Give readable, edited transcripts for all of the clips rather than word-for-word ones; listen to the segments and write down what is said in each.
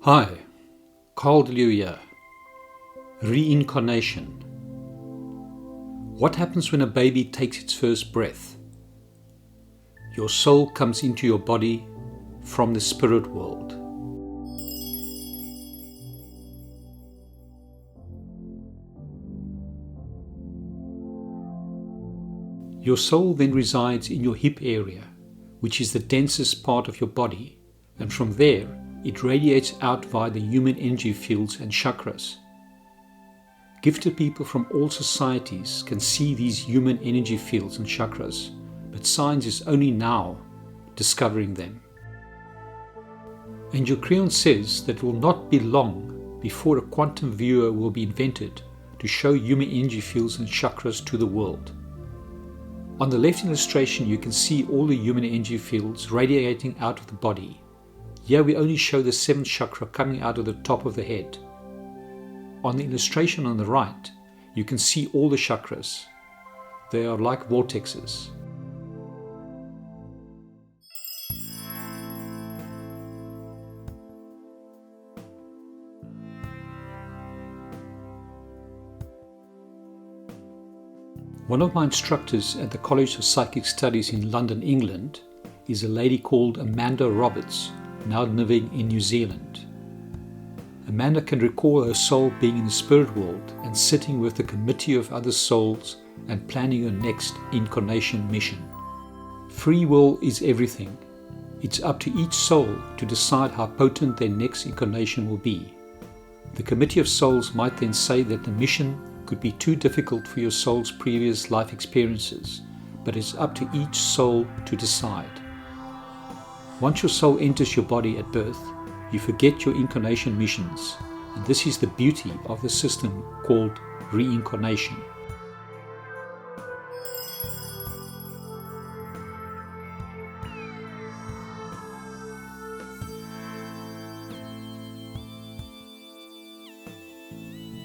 Hi, Karl de Leeuw here. Reincarnation. What happens when a baby takes its first breath? Your soul comes into your body from the spirit world. Your soul then resides in your hip area, which is the densest part of your body, and from there it radiates out via the human energy fields and chakras. Gifted people from all societies can see these human energy fields and chakras, but science is only now discovering them. Angel Creon says that it will not be long before a quantum viewer will be invented to show human energy fields and chakras to the world. On the left illustration you can see all the human energy fields radiating out of the body. Here we only show the 7th chakra coming out of the top of the head. On the illustration on the right, you can see all the chakras. They are like vortexes. One of my instructors at the College of Psychic Studies in London, England, is a lady called Amanda Roberts, now living in New Zealand. Amanda can recall her soul being in the spirit world and sitting with a committee of other souls and planning her next incarnation mission. Free will is everything. It's up to each soul to decide how potent their next incarnation will be. The committee of souls might then say that the mission could be too difficult for your soul's previous life experiences, but it's up to each soul to decide. Once your soul enters your body at birth, you forget your incarnation missions, and this is the beauty of the system called reincarnation.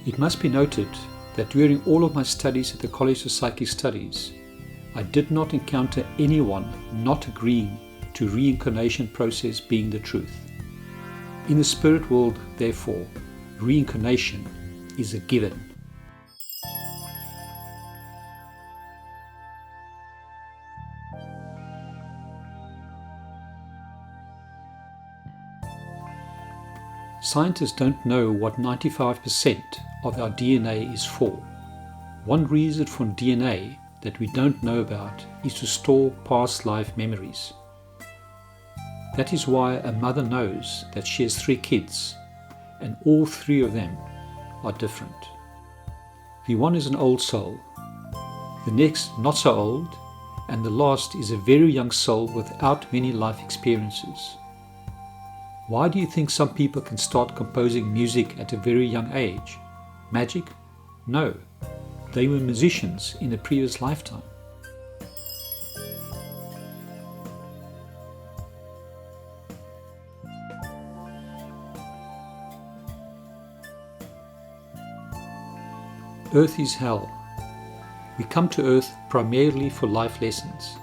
It must be noted that during all of my studies at the College of Psychic Studies, I did not encounter anyone not agreeing to reincarnation process being the truth. In the spirit world, therefore, reincarnation is a given. Scientists don't know what 95% of our DNA is for. One reason for DNA that we don't know about is to store past life memories. That is why a mother knows that she has 3 kids, and all 3 of them are different. The one is an old soul, the next not so old, and the last is a very young soul without many life experiences. Why do you think some people can start composing music at a very young age? Magic? No, they were musicians in a previous lifetime. Earth is hell. We come to Earth primarily for life lessons.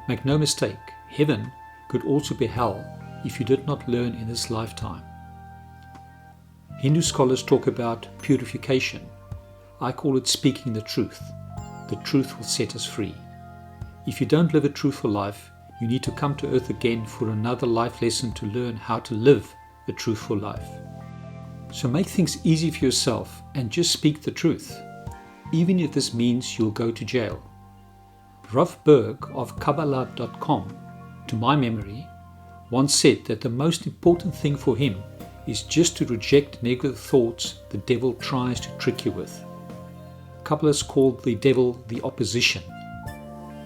Make no mistake, heaven could also be hell if you did not learn in this lifetime. Hindu scholars talk about purification. I call it speaking the truth. The truth will set us free. If you don't live a truthful life, you need to come to Earth again for another life lesson to learn how to live a truthful life. So make things easy for yourself and just speak the truth, even if this means you'll go to jail. Rav Berg of Kabbalah.com, to my memory, once said that the most important thing for him is just to reject negative thoughts the devil tries to trick you with. Kabbalists call the devil the opposition.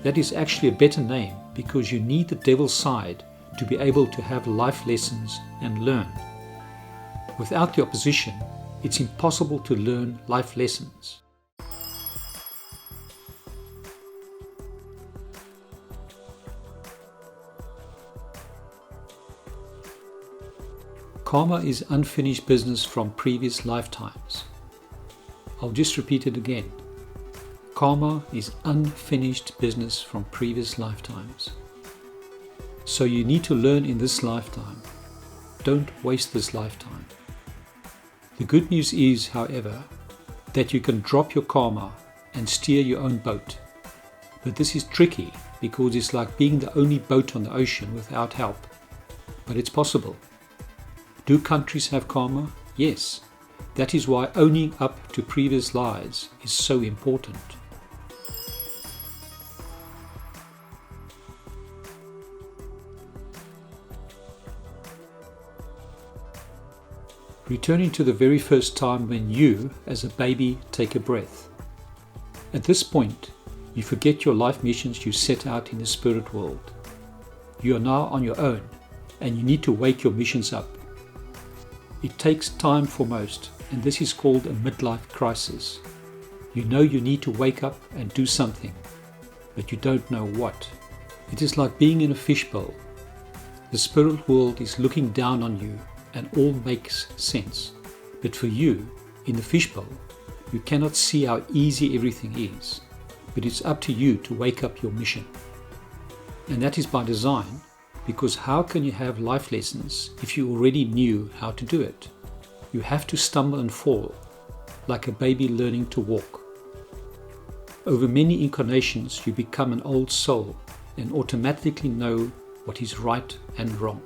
That is actually a better name because you need the devil's side to be able to have life lessons and learn. Without the opposition, it's impossible to learn life lessons. Karma is unfinished business from previous lifetimes. I'll just repeat it again. Karma is unfinished business from previous lifetimes. So you need to learn in this lifetime. don't waste this lifetime. The good news is, however, that you can drop your karma and steer your own boat. But this is tricky because it's like being the only boat on the ocean without help. But it's possible. Do countries have karma? Yes. That is why owning up to previous lives is so important. Returning to the very first time when you, as a baby, take a breath. At this point, you forget your life missions you set out in the spirit world. You are now on your own, and you need to wake your missions up. It takes time for most, and this is called a midlife crisis. You know you need to wake up and do something, but you don't know what. It is like being in a fishbowl. The spirit world is looking down on you, and all makes sense. But for you, in the fishbowl, you cannot see how easy everything is. But it's up to you to wake up your mission. And that is by design, because how can you have life lessons if you already knew how to do it? You have to stumble and fall, like a baby learning to walk. Over many incarnations, you become an old soul and automatically know what is right and wrong.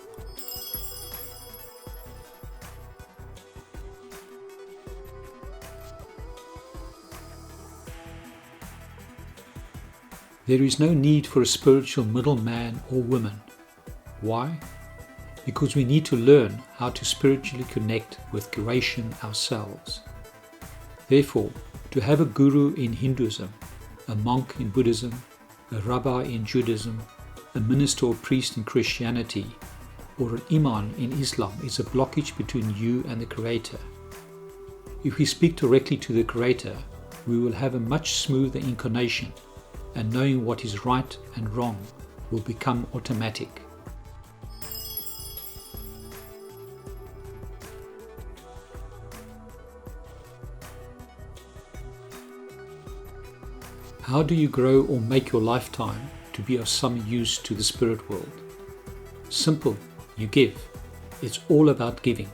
There is no need for a spiritual middleman or woman. Why? Because we need to learn how to spiritually connect with creation ourselves. Therefore, to have a guru in Hinduism, a monk in Buddhism, a rabbi in Judaism, a minister or priest in Christianity, or an imam in Islam is a blockage between you and the Creator. If we speak directly to the Creator, we will have a much smoother incarnation, and knowing what is right and wrong will become automatic. How do you grow or make your lifetime to be of some use to the spirit world? Simple, you give. It's all about giving,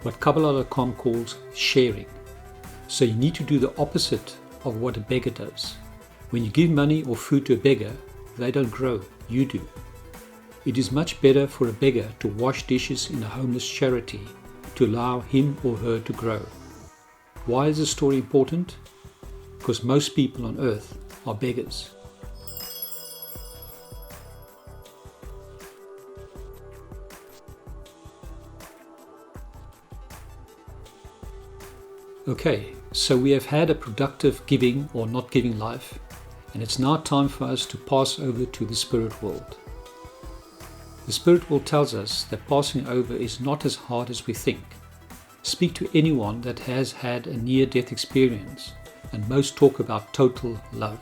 what Kabbalah.com calls sharing. So you need to do the opposite of what a beggar does. When you give money or food to a beggar, they don't grow, you do. It is much better for a beggar to wash dishes in a homeless charity to allow him or her to grow. Why is this story important? Because most people on earth are beggars. Okay, so we have had a productive giving or not giving life, and it's now time for us to pass over to the spirit world. The spirit world tells us that passing over is not as hard as we think. Speak to anyone that has had a near-death experience, and most talk about total love.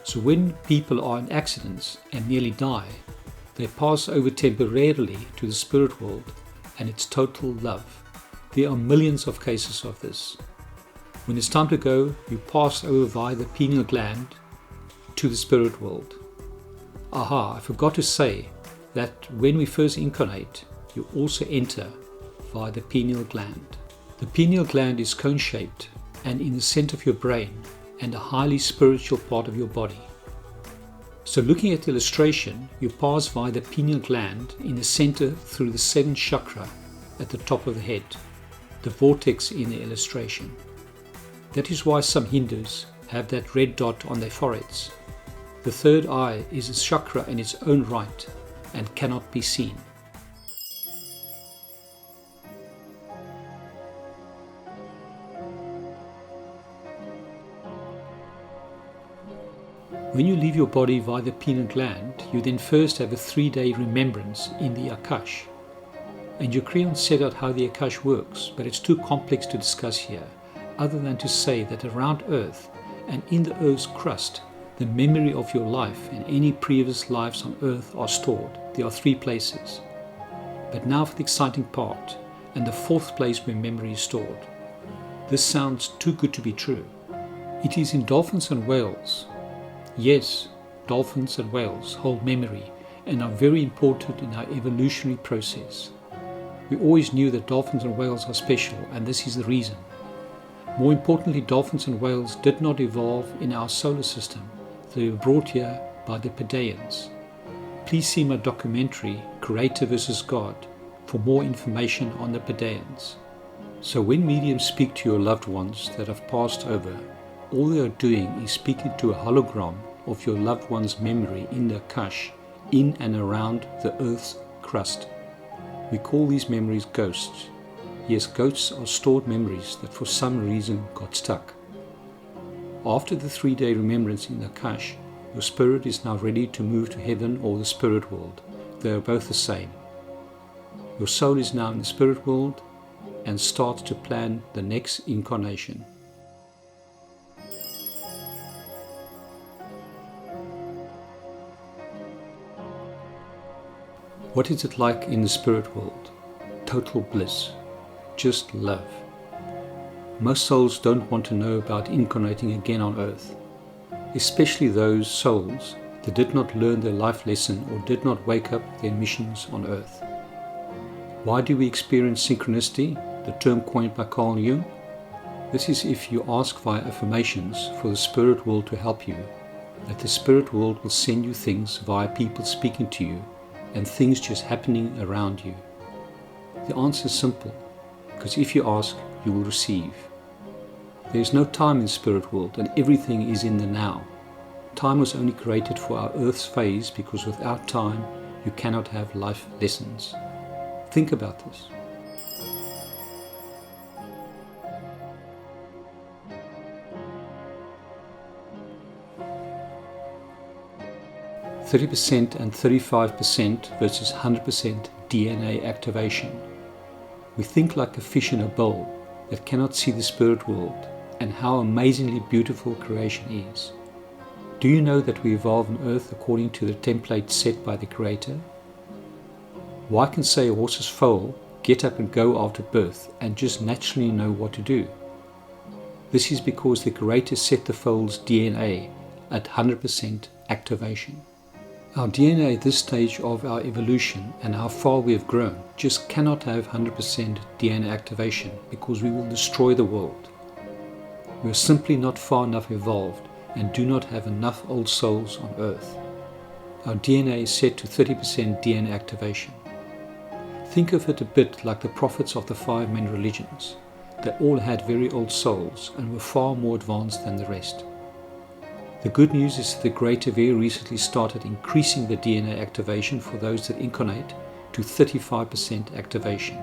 So when people are in accidents and nearly die, they pass over temporarily to the spirit world, and it's total love. There are millions of cases of this. When it's time to go, you pass over via the pineal gland to the spirit world. Aha, I forgot to say that when we first incarnate, you also enter via the pineal gland. The pineal gland is cone-shaped and in the center of your brain and a highly spiritual part of your body. So looking at the illustration, you pass via the pineal gland in the center through the 7th chakra at the top of the head, the vortex in the illustration. That is why some Hindus have that red dot on their foreheads. The third eye is a chakra in its own right and cannot be seen. When you leave your body via the pineal gland, you then first have a 3-day remembrance in the Akash. And your Creon set out how the Akash works, but it's too complex to discuss here, other than to say that around Earth and in the Earth's crust, the memory of your life and any previous lives on Earth are stored. There are 3 places. But now for the exciting part, and the 4th place where memory is stored. This sounds too good to be true. It is in dolphins and whales. Yes, dolphins and whales hold memory and are very important in our evolutionary process. We always knew that dolphins and whales are special, and this is the reason. More importantly, dolphins and whales did not evolve in our solar system. They were brought here by the Pleiadians. Please see my documentary, Creator versus God, for more information on the Pleiadians. So when mediums speak to your loved ones that have passed over, all they are doing is speaking to a hologram of your loved one's memory in the Akash, in and around the Earth's crust. We call these memories ghosts. Yes, ghosts are stored memories that for some reason got stuck. After the 3-day remembrance in the Akash, your spirit is now ready to move to heaven or the spirit world. They are both the same. Your soul is now in the spirit world and starts to plan the next incarnation. What is it like in the spirit world? Total bliss. Just love. Most souls don't want to know about incarnating again on earth, especially those souls that did not learn their life lesson or did not wake up their missions on earth. Why do we experience synchronicity, the term coined by Karl de Leeuw? This is if you ask via affirmations for the spirit world to help you, that the spirit world will send you things via people speaking to you and things just happening around you. The answer is simple, because if you ask, you will receive. There is no time in the spirit world and everything is in the now. Time was only created for our earth's phase because without time you cannot have life lessons. Think about this. %30% and 35% versus 100% DNA activation. We think like a fish in a bowl that cannot see the spirit world and how amazingly beautiful creation is. Do you know that we evolve on earth according to the template set by the Creator? Why can say a horse's foal get up and go after birth and just naturally know what to do? This is because the Creator set the foal's DNA at 100% activation. Our DNA at this stage of our evolution and how far we have grown just cannot have 100% DNA activation because we will destroy the world. We are simply not far enough evolved and do not have enough old souls on earth. Our DNA is set to 30% DNA activation. Think of it a bit like the prophets of the 5 main religions. They all had very old souls and were far more advanced than the rest. The good news is that the Creator very recently started increasing the DNA activation for those that incarnate to 35% activation.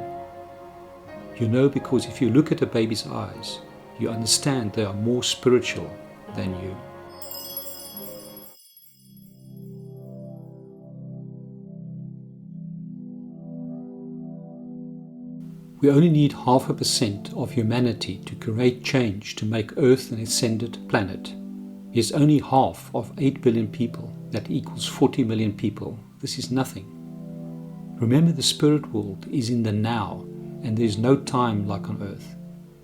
You know, because if you look at a baby's eyes, you understand they are more spiritual than you. We only need 0.5% of humanity to create change to make Earth an ascended planet. Is only half of 8 billion people. That equals 40 million people. This is nothing. Remember, the spirit world is in the now, and there is no time like on earth.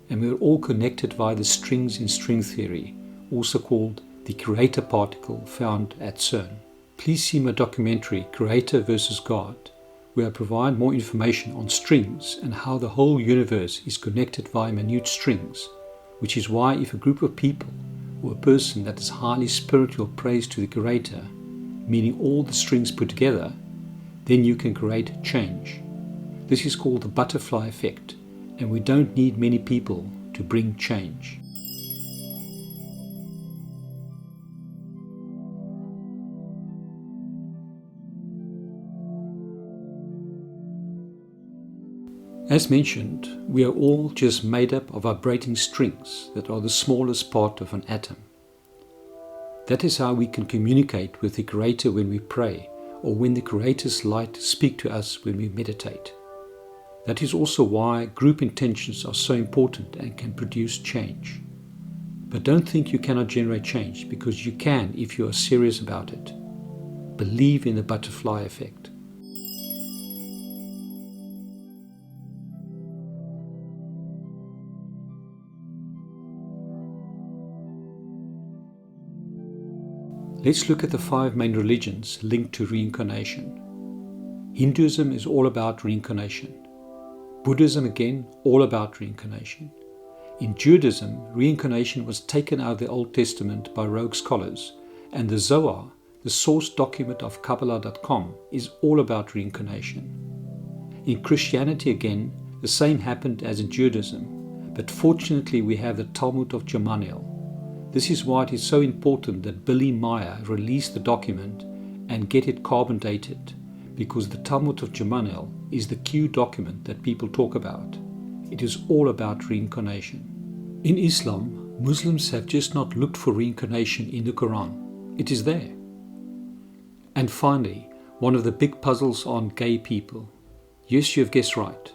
And we are all connected via the strings in string theory, also called the Creator particle found at CERN. Please see my documentary, Creator versus God, where I provide more information on strings and how the whole universe is connected via minute strings, which is why if a group of people or a person that is highly spiritual prays to the Creator, meaning all the strings put together, then you can create change. This is called the butterfly effect, and we don't need many people to bring change. As mentioned, we are all just made up of vibrating strings that are the smallest part of an atom. That is how we can communicate with the Creator when we pray, or when the Creator's light speaks to us when we meditate. That is also why group intentions are so important and can produce change. But don't think you cannot generate change, because you can if you are serious about it. Believe in the butterfly effect. Let's look at the 5 main religions linked to reincarnation. Hinduism is all about reincarnation. Buddhism, again, all about reincarnation. In Judaism, reincarnation was taken out of the Old Testament by rogue scholars, and the Zohar, the source document of Kabbalah.com, is all about reincarnation. In Christianity, again, the same happened as in Judaism, but fortunately we have the Talmud of Gamaliel. This is why it is so important that Billy Meyer release the document and get it carbon dated, because the Talmud of Gamaliel is the Q document that people talk about. It is all about reincarnation. In Islam, Muslims have just not looked for reincarnation in the Quran. It is there. And finally, one of the big puzzles on gay people. Yes, you have guessed right.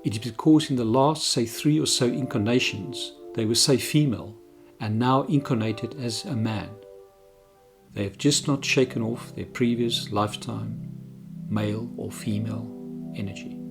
It is because in the last, say, 3 or so incarnations, they were, say, female, and now incarnated as a man. They have just not shaken off their previous lifetime, male or female energy.